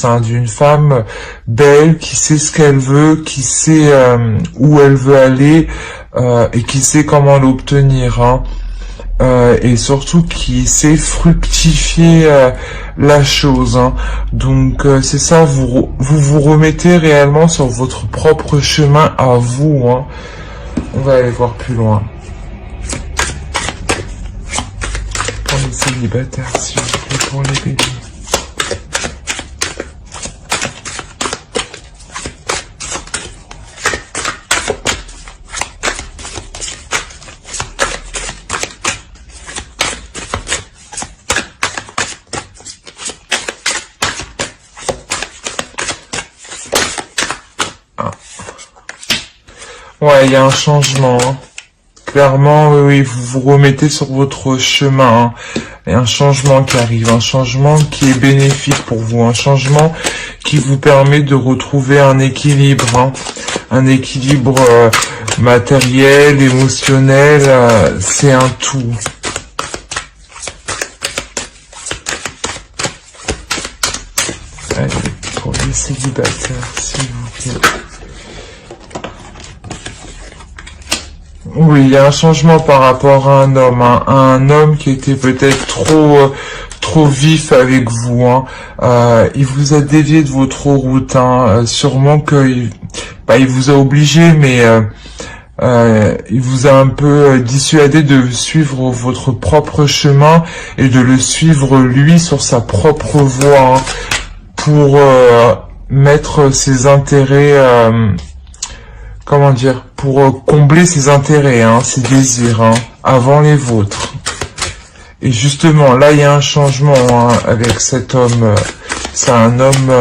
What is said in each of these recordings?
hein, d'une femme belle qui sait ce qu'elle veut, qui sait où elle veut aller et qui sait comment l'obtenir, hein. Et surtout qui sait fructifier la chose, hein. Donc c'est ça, vous remettez réellement sur votre propre chemin à vous, hein. On va aller voir plus loin. Pour les célibataires, s'il vous plaît, pour les béliers. Ouais, il y a un changement, hein. Clairement, oui, vous vous remettez sur votre chemin, hein. Il y a un changement qui arrive, un changement qui est bénéfique pour vous, un changement qui vous permet de retrouver un équilibre, hein. Un équilibre matériel, émotionnel, c'est un tout. Allez, pour les célibataires, s'il vous plaît. Oui, il y a un changement par rapport à un homme, hein. Un homme qui était peut-être trop vif avec vous, hein. Il vous a dévié de votre route, hein. Sûrement que il vous a obligé, mais il vous a un peu dissuadé de suivre votre propre chemin et de le suivre lui sur sa propre voie, hein, pour mettre ses intérêts, comment dire, pour combler ses intérêts, hein, ses désirs, hein, avant les vôtres. Et justement, là, il y a un changement, hein, avec cet homme. C'est un homme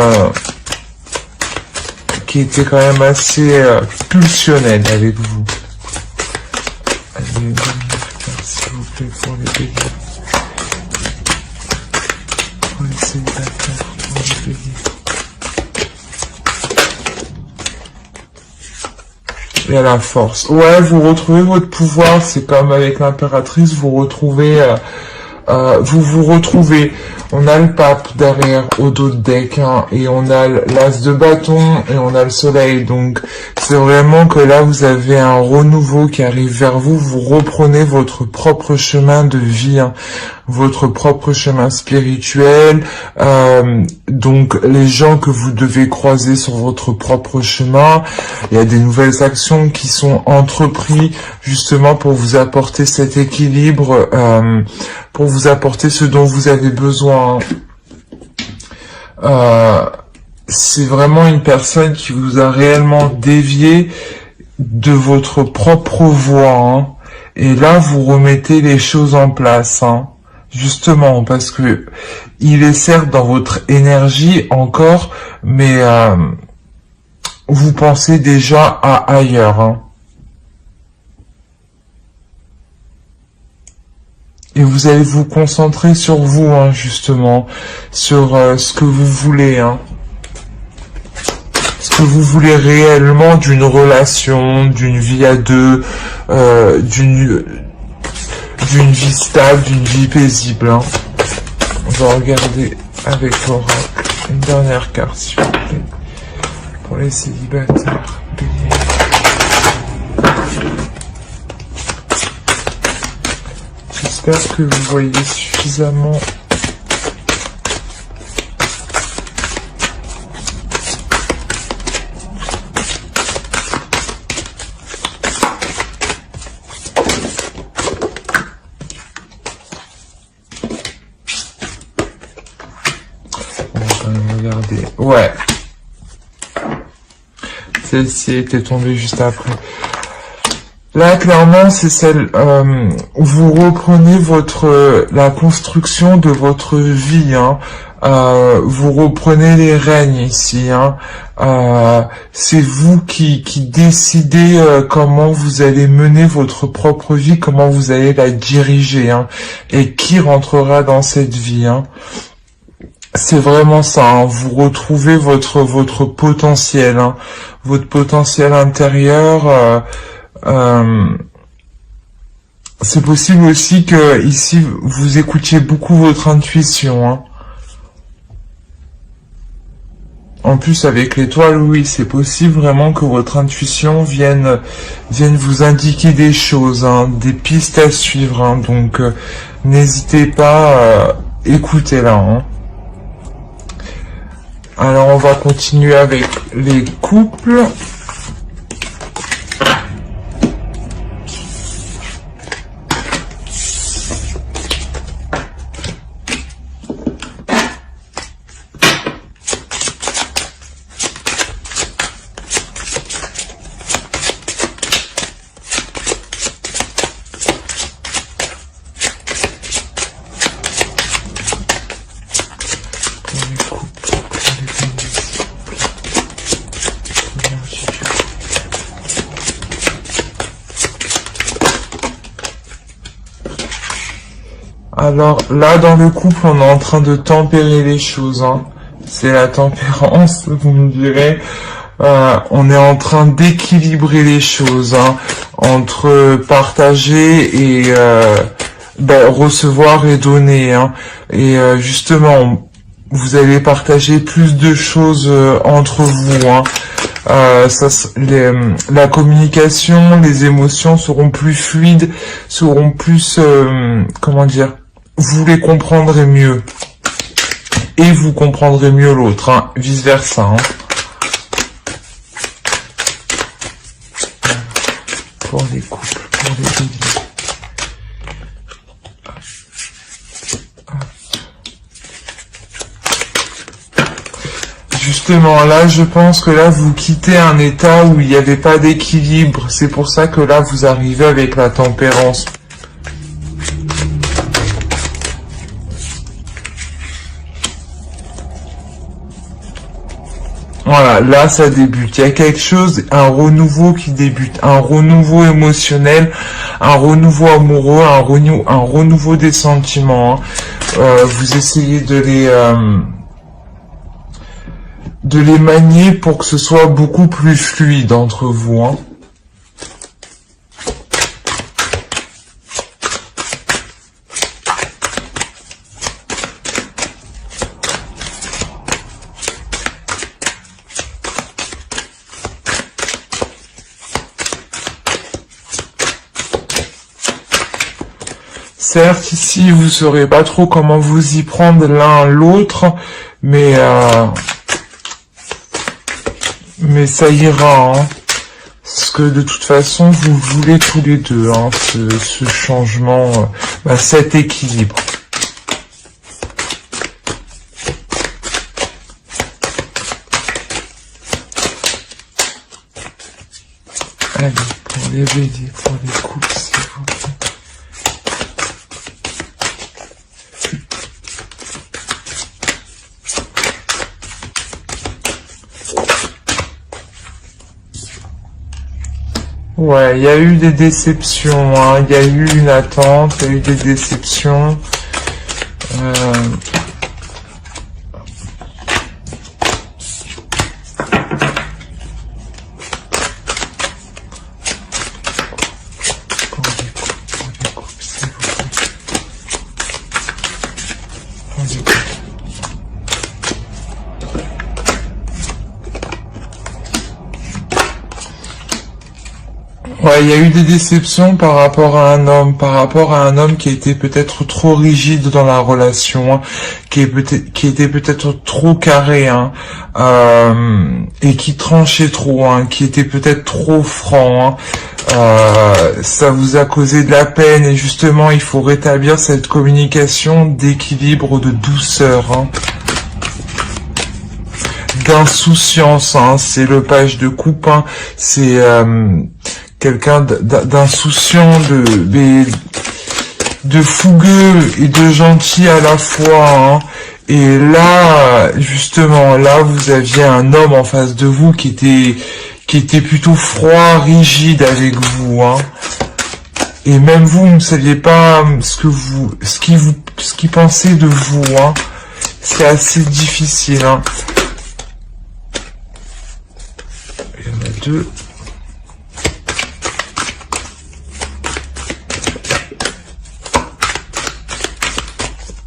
qui était quand même assez pulsionnel avec vous. Allez, s'il vous plaît, pour les béliers. Pour les célibataires, pour les béliers. Et à la force. Ouais, vous retrouvez votre pouvoir, c'est comme avec l'impératrice, vous retrouvez, vous retrouvez. On a le pape derrière, au dos de deck, hein, et on a l'as de bâton, et on a le soleil. Donc, c'est vraiment que là, vous avez un renouveau qui arrive vers vous. Vous reprenez votre propre chemin de vie, hein, votre propre chemin spirituel. Donc, les gens que vous devez croiser sur votre propre chemin, il y a des nouvelles actions qui sont entreprises justement pour vous apporter cet équilibre, pour vous apporter ce dont vous avez besoin. C'est vraiment une personne qui vous a réellement dévié de votre propre voie, hein. Et là, vous remettez les choses en place, hein. Justement, parce que il est certes dans votre énergie encore, mais vous pensez déjà à ailleurs, hein. Et vous allez vous concentrer sur vous, hein, justement, sur ce que vous voulez, hein. Ce que vous voulez réellement d'une relation, d'une vie à deux, d'une vie stable, d'une vie paisible, hein. On va regarder avec l'oracle une dernière carte, s'il vous plaît, pour les célibataires. J'espère que vous voyez suffisamment. On va quand même regarder. Ouais. Celle-ci était tombée juste après. Là, clairement, c'est celle où vous reprenez la construction de votre vie, hein. Vous reprenez les rênes ici, hein. C'est vous qui décidez comment vous allez mener votre propre vie, comment vous allez la diriger, hein, et qui rentrera dans cette vie, hein. C'est vraiment ça, hein. Vous retrouvez votre potentiel, hein, votre potentiel intérieur. C'est possible aussi que ici vous écoutiez beaucoup votre intuition, hein. En plus, avec l'étoile, oui, c'est possible vraiment que votre intuition vienne vous indiquer des choses, hein, des pistes à suivre. Hein, donc, n'hésitez pas, écoutez-la. Hein. Alors, on va continuer avec les couples. Alors là, dans le couple, on est en train de tempérer les choses. Hein. C'est la tempérance, vous me direz. On est en train d'équilibrer les choses hein, entre partager et recevoir et donner. Hein. Et justement, vous allez partager plus de choses entre vous. Hein. La communication, les émotions seront plus fluides, seront plus, comment dire, vous les comprendrez mieux. Et vous comprendrez mieux l'autre, hein, vice versa. Hein. Pour les couples, pour les béliers. Justement, là, je pense que là, vous quittez un état où il n'y avait pas d'équilibre. C'est pour ça que là, vous arrivez avec la tempérance. Voilà, là, ça débute. Il y a quelque chose, un renouveau qui débute. Un renouveau émotionnel, un renouveau amoureux, un renouveau des sentiments. Hein. Vous essayez de les manier pour que ce soit beaucoup plus fluide entre vous. Hein. Certes, ici, vous ne saurez pas trop comment vous y prendre l'un l'autre, mais ça ira, hein. Parce que de toute façon, vous voulez tous les deux, hein, ce changement, cet équilibre. Allez, pour les béliers, pour les couples, s'il vous plaît. Ouais, il y a eu des déceptions, hein. Il y a eu une attente, il y a eu des déceptions. Ouais, il y a eu des déceptions par rapport à un homme qui était peut-être trop rigide dans la relation, hein, qui était peut-être trop carré, hein, et qui tranchait trop, hein, qui était peut-être trop franc, hein. Ça vous a causé de la peine et justement il faut rétablir cette communication d'équilibre, de douceur, hein. D'insouciance, hein, c'est le page de coupe, hein, c'est quelqu'un d'insouciant, de fougueux et de gentil à la fois, hein. Et là, justement, là, vous aviez un homme en face de vous qui était plutôt froid, rigide avec vous, hein. Et même vous ne saviez pas ce qu'il pensait de vous, hein. C'est assez difficile, hein. Il y en a deux.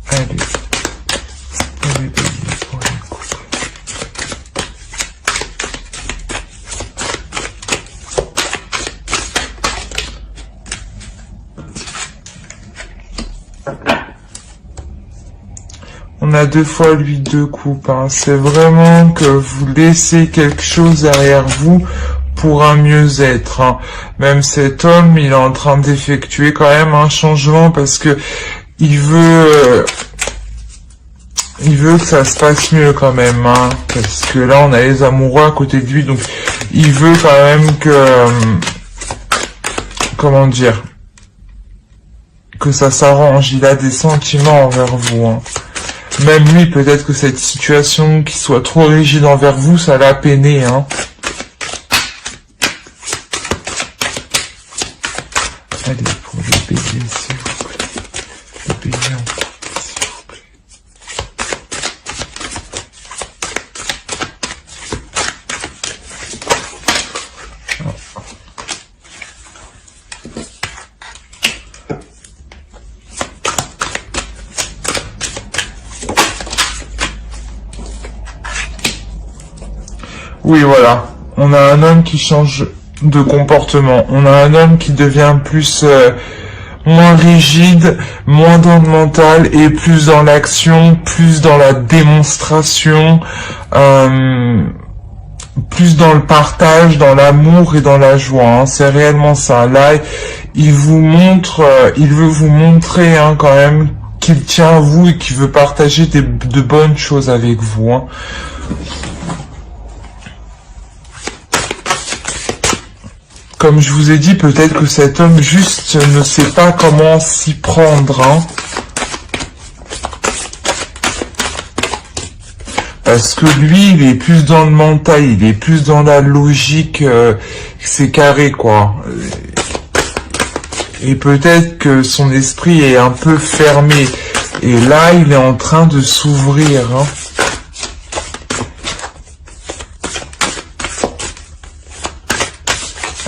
Allez, pour les béliers, pour les couples. a 2 fois l'huile de coupe. Hein. C'est vraiment que vous laissez quelque chose derrière vous pour un mieux-être. Hein. Même cet homme, il est en train d'effectuer quand même un changement parce que il veut que ça se passe mieux quand même. Hein. Parce que là, on a les amoureux à côté de lui, donc il veut quand même que... comment dire, que ça s'arrange. Il a des sentiments envers vous. Hein. Même lui, peut-être que cette situation qui soit trop rigide envers vous, ça l'a peiné. Hein. Allez, pour le bélier, s'il vous plaît. Le bélier, s'il vous plaît. Oui, voilà. On a un homme qui change de comportement. On a un homme qui devient plus moins rigide, moins dans le mental et plus dans l'action, plus dans la démonstration, plus dans le partage, dans l'amour et dans la joie. Hein. C'est réellement ça. Là, il vous montre, il veut vous montrer hein, quand même qu'il tient à vous et qu'il veut partager de bonnes choses avec vous. Hein. Comme je vous ai dit, peut-être que cet homme juste ne sait pas comment s'y prendre. Hein. Parce que lui, il est plus dans le mental, il est plus dans la logique, c'est carré quoi. Et peut-être que son esprit est un peu fermé. Et là, il est en train de s'ouvrir. Hein.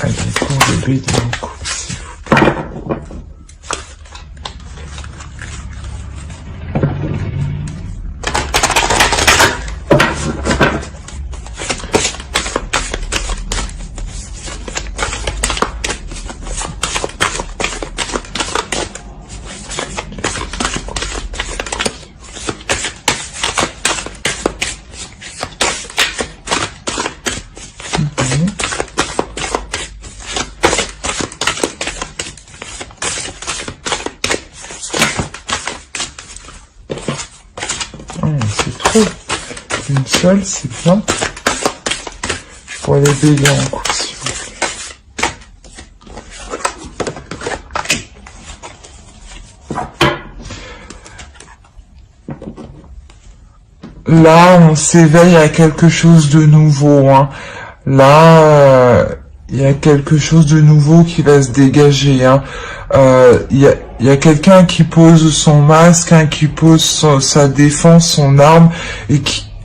Allez, pour le bélier en coupe, s'il vous plaît. C'est trop. Une seule, c'est bien. Pour les béliers en coupe, s'il vous plaît. Là, on s'éveille à quelque chose de nouveau. Hein. Là, il y a quelque chose de nouveau qui va se dégager. Hein. Il y a quelqu'un qui pose son masque, hein, qui pose sa défense, son arme, et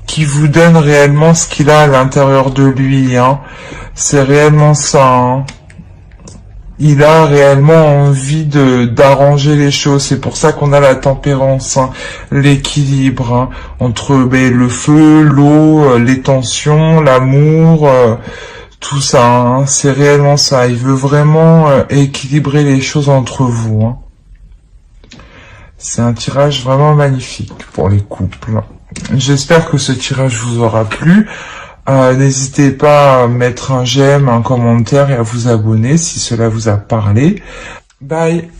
qui vous donne réellement ce qu'il a à l'intérieur de lui. Hein. C'est réellement ça. Hein. Il a réellement envie d'arranger les choses. C'est pour ça qu'on a la tempérance, hein, l'équilibre hein, entre le feu, l'eau, les tensions, l'amour... tout ça, hein, c'est réellement ça. Il veut vraiment équilibrer les choses entre vous. Hein. C'est un tirage vraiment magnifique pour les couples. J'espère que ce tirage vous aura plu. N'hésitez pas à mettre un j'aime, un commentaire et à vous abonner si cela vous a parlé. Bye!